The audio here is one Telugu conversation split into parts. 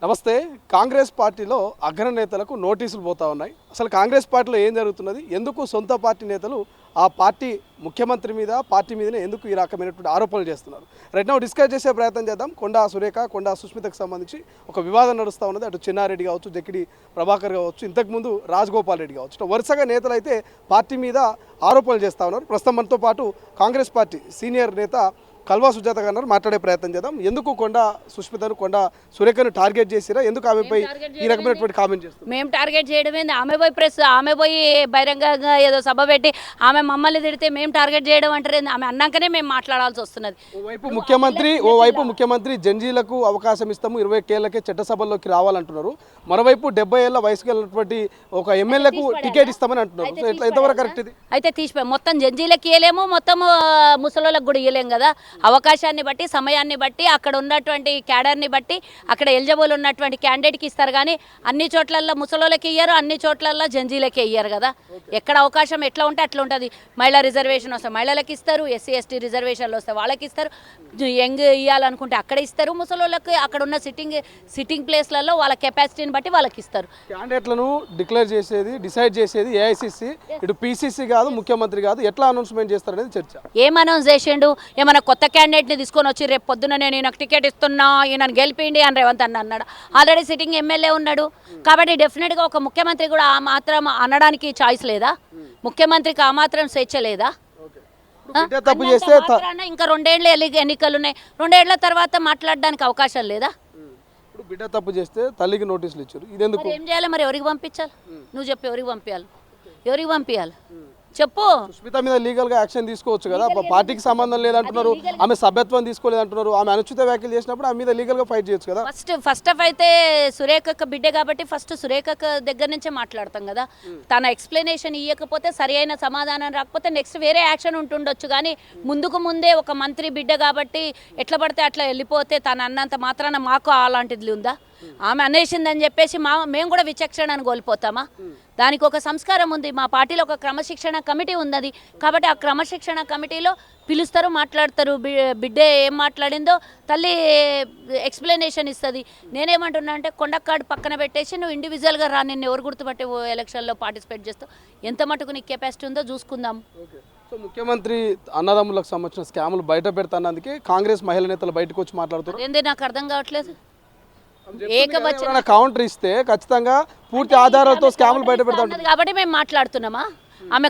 నమస్తే. కాంగ్రెస్ పార్టీలో అగ్రనేతలకు నోటీసులు పోతా ఉన్నాయి. అసలు కాంగ్రెస్ పార్టీలో ఏం జరుగుతున్నది, ఎందుకు సొంత పార్టీ నేతలు ఆ పార్టీ ముఖ్యమంత్రి మీద పార్టీ మీదనే ఎందుకు ఈ రకమైనటువంటి ఆరోపణలు చేస్తున్నారు? రైట్ నౌ డిస్కస్ చేసే ప్రయత్నం చేద్దాం. కొండా సురేఖ, కొండా సుస్మితకు సంబంధించి ఒక వివాదం నడుస్తూ ఉన్నది. అటు చెన్నారెడ్డి కావచ్చు, జక్కిడి ప్రభాకర్ కావచ్చు, ఇంతకుముందు రాజగోపాల్ రెడ్డి కావచ్చు, వరుసగా నేతలు అయితే పార్టీ మీద ఆరోపణలు చేస్తూ ఉన్నారు. ప్రస్తుతం మనతో పాటు కాంగ్రెస్ పార్టీ సీనియర్ నేత కల్వా సుజాత గారు మాట్లాడే ప్రయత్నం చేద్దాం. ఎందుకు కొండా సుష్మితను, కొండా సురేఖను టార్గెట్ చేసిరా, ఎందుకు ఆమెపై ఈ రకమైనటువంటి కామెంట్ చేస్తారు? మేము టార్గెట్ చేయడమే, ఆమె పోయి ప్రెస్, ఆమె పోయి బహిరంగంగా ఏదో సభ పెట్టి ఆమె మమ్మల్ని తిడితే మేము టార్గెట్ చేయడం అంటారు. ఆమె అన్నాకనే మేము మాట్లాడాల్సి వస్తున్నది. ఓవైపు ముఖ్యమంత్రి జంజీలకు అవకాశం ఇస్తాము, 20 ఏళ్లకే చట్టసభల్లోకి రావాలంటున్నారు. మరోవైపు 70 ఏళ్ల వయసుకు వెళ్ళినటువంటి ఒక ఎమ్మెల్యేకు టికెట్ ఇస్తామని అంటున్నారు. ఎంతవరకు కరెక్ట్ ఇది? అయితే తీసిపోయి మొత్తం జంజీలకు ఇవ్వలేము, మొత్తం ముసలోళ్ళకి కూడా ఇవ్వలేము కదా. అవకాశాన్ని బట్టి, సమయాన్ని బట్టి, అక్కడ ఉన్నటువంటి క్యాడర్ని బట్టి, అక్కడ ఎలిజిబుల్ ఉన్నటువంటి క్యాండిడేట్కి ఇస్తారు. కానీ అన్ని చోట్లల్లో ముసలోళ్ళకి ఇయ్యారు, అన్ని చోట్లల్లో జంజీలకే ఇయ్యారు కదా. ఎక్కడ అవకాశం ఎట్లా ఉంటే అట్లా ఉంటుంది. మహిళా రిజర్వేషన్ వస్తే మహిళలకు ఇస్తారు, ఎస్సీ ఎస్టీ రిజర్వేషన్లు వస్తే వాళ్ళకి ఇస్తారు, యంగ్ ఇవ్వాలనుకుంటే అక్కడ ఇస్తారు, ముసలోళ్ళకి అక్కడ ఉన్న సిట్టింగ్ ప్లేస్లలో వాళ్ళ కెపాసిటీని బట్టి వాళ్ళకి ఇస్తారు. క్యాండిడేట్లను డిసైడ్ చేసేది ఏఐసిసి, ఇటు పిసిసి కాదు, ముఖ్యమంత్రి కాదు. ఎట్లా అనౌన్స్మెంట్ చేస్తారనేది చర్చ. ఏం అనౌన్స్ చేసిండు? ఏమైనా కొత్త క్యాండిడేట్ని తీసుకొని వచ్చి రేపు పొద్దున నేను ఈయనకు టికెట్ ఇస్తున్నా, ఈయనను గెలిపిండి అని రేవంత్ అన్న అన్నాడు. ఆల్రెడీ సిట్టింగ్ ఎమ్మెల్యే ఉన్నాడు కాబట్టి డెఫినెట్గా ఒక ముఖ్యమంత్రి కూడా ఆ మాత్రం అనడానికి ఛాయిస్ లేదా? ముఖ్యమంత్రికి ఆ మాత్రం స్వేచ్ఛ లేదా? ఇంకా 2 ఏళ్ళు ఎన్నికలు ఉన్నాయి, 2 ఏళ్ల తర్వాత మాట్లాడడానికి అవకాశం లేదా? ఇప్పుడు బిడ్డ తప్పు చేస్తే తల్లికి నోటీసులు ఇచ్చారు. ఇదెందుకు? ఏం చేయాలి మరి? ఎవరికి పంపించాలి? నువ్వు చెప్పు, ఎవరికి పంపించాలి? ఎవరికి పంపించాలి చెప్పు. సుష్మిత మీద లీగల్ గా యాక్షన్ తీసుకోవచ్చు కదా. పార్టీకి సంబంధం లేదంటున్నారు, ఆమె సభ్యత్వం తీసుకోలేదంటున్నారు. ఆమె అనుచిత వ్యాఖ్యలు చేసినప్పుడు ఆమె మీద లీగల్ గా ఫైట్ చేయొచ్చు కదా. ఫస్ట్ ఆఫ్ అయితే సురేఖక్క బిడ్డే కాబట్టి ఫస్ట్ సురేఖక్క దగ్గర నుంచే మాట్లాడతాం కదా. తన ఎక్స్ప్లెనేషన్ ఇవ్వకపోతే, సరి అయిన సమాధానం రాకపోతే నెక్స్ట్ వేరే యాక్షన్ ఉంటుండొచ్చు. కానీ ముందే ఒక మంత్రి బిడ్డ కాబట్టి ఎట్లా పడితే అట్లా వెళ్ళిపోతే తన అన్నంత మాత్రాన మాకు అలాంటిది ఉందా? ఆమె అనేసిందని చెప్పేసి మేము కూడా విచక్షణను కోల్పోతామా? దానికి ఒక సంస్కారం ఉంది. మా పార్టీలో ఒక క్రమశిక్షణ కమిటీ ఉన్నది కాబట్టి ఆ క్రమశిక్షణ కమిటీలో పిలుస్తారు, మాట్లాడతారు. బిడ్డే ఏం మాట్లాడిందో తల్లి ఎక్స్ప్లెనేషన్ ఇస్తుంది. నేనేమంటున్నా అంటే కొండక్కాడు పక్కన పెట్టేసి నువ్వు ఇండివిజువల్గా రా, నిన్ను ఎవరు గుర్తుపట్టి ఎలక్షన్లో పార్టిసిపేట్ చేస్తావు, ఎంత మటుకు నీకు కెపాసిటీ ఉందో చూసుకుందాం. సో ముఖ్యమంత్రి అన్నదమ్ములకు సంబంధించిన స్కాములు బయట పెడతానందుకే కాంగ్రెస్ మహిళా నేతలు బయటకు వచ్చి మాట్లాడుతారు. ఏంది నాకు అర్థం కావట్లేదు. కౌంటర్ ఇస్తే ఖచ్చితంగా పూర్తి ఆధారాలతో స్కాములు బయట పెడతాను కాబట్టి మేము మాట్లాడుతున్నామా? ఆమె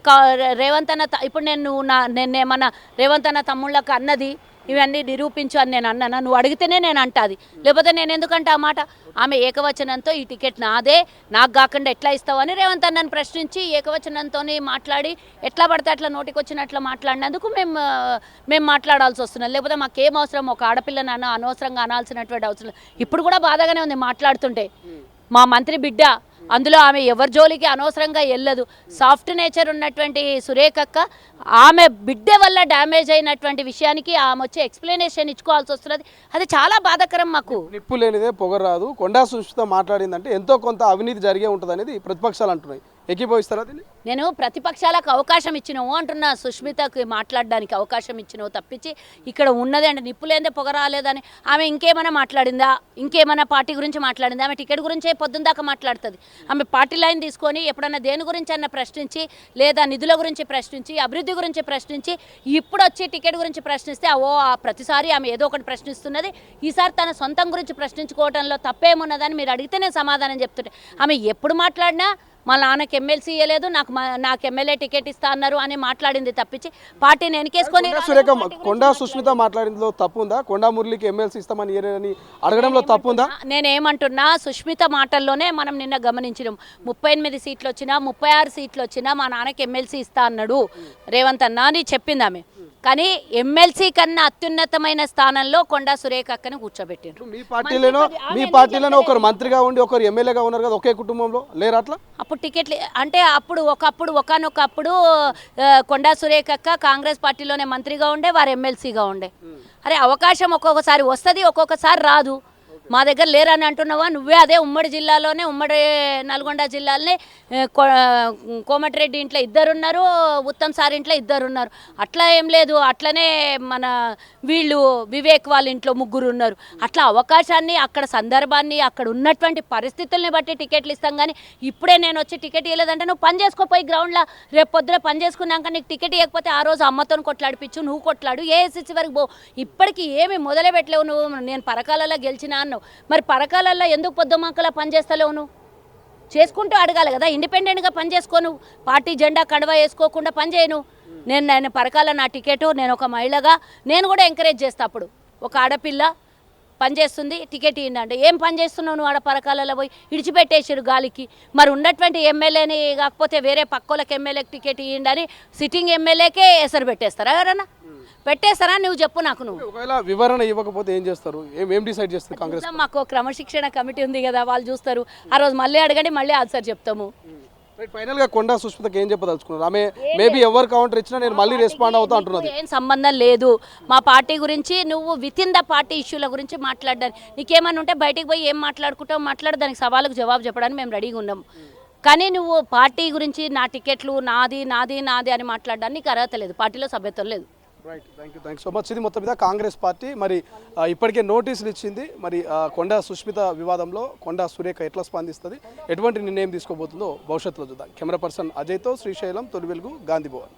రేవంత్ అన్న ఇప్పుడు నేనేమన్నా రేవంత్ అన్న తమ్ముళ్ళకి అన్నది ఇవన్నీ నిరూపించు అని నేను అన్నానా? నువ్వు అడిగితేనే నేను అంటాది, లేకపోతే నేను ఎందుకంటే ఆ మాట. ఆమె ఏకవచనంతో ఈ టికెట్ నాదే, నాకు కాకుండా ఎట్లా ఇస్తావు అని రేవంత్ అన్నని ప్రశ్నించి ఏకవచనంతో మాట్లాడి ఎట్లా పడితే అట్లా నోటికి వచ్చినట్లు మాట్లాడినందుకు మేము మాట్లాడాల్సి వస్తున్నది. లేకపోతే మాకేం అవసరం? ఒక ఆడపిల్లని అనవసరంగా అనాల్సినటువంటి అవసరం. ఇప్పుడు కూడా బాధగానే ఉంది మాట్లాడుతుంటే. మా మంత్రి బిడ్డ, అందులో ఆమె ఎవరి జోలికి అనవసరంగా వెళ్ళదు. సాఫ్ట్ నేచర్ ఉన్నటువంటి సురేఖక్క ఆమె బిడ్డ వల్ల డ్యామేజ్ అయినటువంటి విషయానికి ఆమె వచ్చి ఎక్స్ప్లెనేషన్ ఇచ్చుకోవాల్సి వస్తున్నది. అది చాలా బాధాకరం. మాకు నిప్పు లేనిదే పొగరాదు. కొండా సుష్మిత మాట్లాడిందంటే ఎంతో కొంత అవినీతి జరిగే ఉంటుంది అనేది ప్రతిపక్షాలు అంటున్నాయి. ఏకీభవిస్తారా దీన్ని? నేను ప్రతిపక్షాలకు అవకాశం ఇచ్చినావు అంటున్నా, సుష్మితకు మాట్లాడడానికి అవకాశం ఇచ్చినావు తప్పించి ఇక్కడ ఉన్నది అంటే నిప్పు లేదే పొగ రాలేదని. ఆమె ఇంకేమైనా మాట్లాడిందా? ఇంకేమైనా పార్టీ గురించి మాట్లాడిందా? ఆమె టికెట్ గురించే పొద్దున్న దాకా మాట్లాడుతుంది. ఆమె పార్టీ లైన్ తీసుకొని ఎప్పుడన్నా దేని గురించి అన్న ప్రశ్నించి, లేదా నిధుల గురించి ప్రశ్నించి, అభివృద్ధి గురించి ప్రశ్నించి, ఇప్పుడు వచ్చి టికెట్ గురించి ప్రశ్నిస్తే ప్రతిసారి ఆమె ఏదో ఒకటి ప్రశ్నిస్తున్నది. ఈసారి తన సొంతం గురించి ప్రశ్నించుకోవడంలో తప్పేమున్నదని మీరు అడిగితేనే సమాధానం చెప్తుంటే, ఆమె ఎప్పుడు మాట్లాడినా మా నాన్నకి ఎమ్మెల్సీ ఇవ్వలేదు, నాకు ఎమ్మెల్యే టికెట్ ఇస్తా అన్నారు అని మాట్లాడింది తప్పించి పార్టీని వెనకేసుకొని. కొండా సుష్మిత మాట్లాడిందో తప్పుందా? కొండా మురళికి ఎమ్మెల్సీ ఇస్తామని అడగడంలో తప్పుందా? నేనేమంటున్నా, సుష్మిత మాటల్లోనే మనం నిన్న గమనించినాం. 38 సీట్లు వచ్చినా, 36 సీట్లు వచ్చినా మా నాన్నకి ఎమ్మెల్సీ ఇస్తా అన్నాడు రేవంత్ అన్న అని చెప్పింది ఆమె. కానీ ఎమ్మెల్సీ కన్నా అత్యున్నతమైన స్థానంలో కొండా సురేఖ అక్కని కూర్చోబెట్టిండ్రు. మీ పార్టీలోనే ఒకరు మంత్రిగా ఉండి ఒకరు ఎమ్మెల్యేగా ఉన్నారు కదా, ఒకే కుటుంబంలో లేరు అట్లా? అప్పుడు టికెట్లు అంటే ఒకనొకప్పుడు కొండా సురేఖ అక్క కాంగ్రెస్ పార్టీలోనే మంత్రిగా ఉండే, వారు ఎమ్మెల్సీగా ఉండే. అరే అవకాశం ఒక్కొక్కసారి వస్తుంది, ఒక్కొక్కసారి రాదు. మా దగ్గర లేరని అంటున్నావా? నువ్వే అదే ఉమ్మడి జిల్లాలోనే, ఉమ్మడి నల్గొండ జిల్లాలోనే కోమటిరెడ్డి ఇంట్లో ఇద్దరున్నారు, ఉత్తమ్ సార్ ఇంట్లో ఇద్దరున్నారు. అట్లా ఏం లేదు. అట్లనే మన వీళ్ళు వివేక్ వాళ్ళ ఇంట్లో ముగ్గురు ఉన్నారు. అట్లా అవకాశాన్ని, అక్కడ సందర్భాన్ని, అక్కడ ఉన్నటువంటి పరిస్థితుల్ని బట్టి టికెట్లు ఇస్తాం. కానీ ఇప్పుడే నేను వచ్చి టికెట్ ఇవ్వలేదంటే నువ్వు పని చేసుకోపోయి గ్రౌండ్లో రేపు పొద్దున పని చేసుకున్నాక నీకు టికెట్ ఇవ్వకపోతే ఆ రోజు అమ్మతో కొట్లాడిపించు, నువ్వు కొట్లాడు, ఏఐసిసి వరకు పో. ఇప్పటికీ ఏమి మొదలే పెట్టలేవు నువ్వు. నేను పరకాలలో గెలిచినా అన్నావు, మరి పరకాలలో ఎందుకు పొద్దుమాకలా పని చేస్తలేవు? నువ్వు చేసుకుంటూ అడగాలి కదా, ఇండిపెండెంట్గా పని చేసుకోను. పార్టీ జెండా కడవ వేసుకోకుండా పని చేయను. నేను పరకాల నా టికెట్, నేను ఒక మహిళగా నేను కూడా ఎంకరేజ్ చేస్తా. అప్పుడు ఒక ఆడపిల్ల పని చేస్తుంది, టికెట్ ఇవ్వండి అంటే ఏం పని చేస్తున్నావు నువ్వు? ఆడ పరకాలలో పోయి ఇడిచిపెట్టేసాడు గాలికి. మరి ఉన్నటువంటి ఎమ్మెల్యేని కాకపోతే వేరే పక్కోళ్ళకి ఎమ్మెల్యేకి టికెట్ ఇవ్వండి అని సిట్టింగ్ ఎమ్మెల్యేకే ఎసరు పెట్టేస్తారా? ఎవరన్నా పెట్టేస్తారా? నువ్వు చెప్పు నాకు. నువ్వు ఒకవేళ వివరణ ఇవ్వకపోతే ఏం చేస్తారు? ఏం డిసైడ్ చేస్తారు కాంగ్రెస్? మాకు క్రమశిక్షణ కమిటీ ఉంది కదా, వాళ్ళు చూస్తారు. ఆ రోజు మళ్ళీ అడగండి, మళ్ళీ ఆన్సర్ చెప్తాము. ఫైనల్ గా కొండా సుష్మితకి ఏం చెప్పదలుచుకున్నారు? ఆమె మేబీ ఎవరు కౌంటర్ ఇచ్చినా నేను మళ్ళీ రెస్పాండ్ అవుతా అంటున్నది. ఏం సంబంధం లేదు మా పార్టీ గురించి. నువ్వు విత్ ఇన్ ద పార్టీ ఇష్యూల గురించి మాట్లాడడానికి నీకేమన్నా ఉంటే బయటికి పోయి ఏం మాట్లాడుకుంటావు మాట్లాడు. దానికి సవాళ్ళకు జవాబు చెప్పడానికి మేము రెడీగా ఉన్నాం. కానీ నువ్వు పార్టీ గురించి నా టికెట్లు నాది నాది నాది అని మాట్లాడడానికి నీకు అర్హత లేదు, పార్టీలో సభ్యత్వం లేదు. Right, thank you so much. ఇది మొత్తం మీద కాంగ్రెస్ పార్టీ మరి ఇప్పటికే నోటీసులు ఇచ్చింది. మరి కొండా సుష్మిత వివాదంలో కొండా సురేఖ ఎట్లా స్పందిస్తుంది, ఎటువంటి నిర్ణయం తీసుకోబోతుందో భవిష్యత్తులో చూద్దాం. కెమెరా పర్సన్ అజయ్తో శ్రీశైలం, తొలి వెలుగు, గాంధీ భవన్.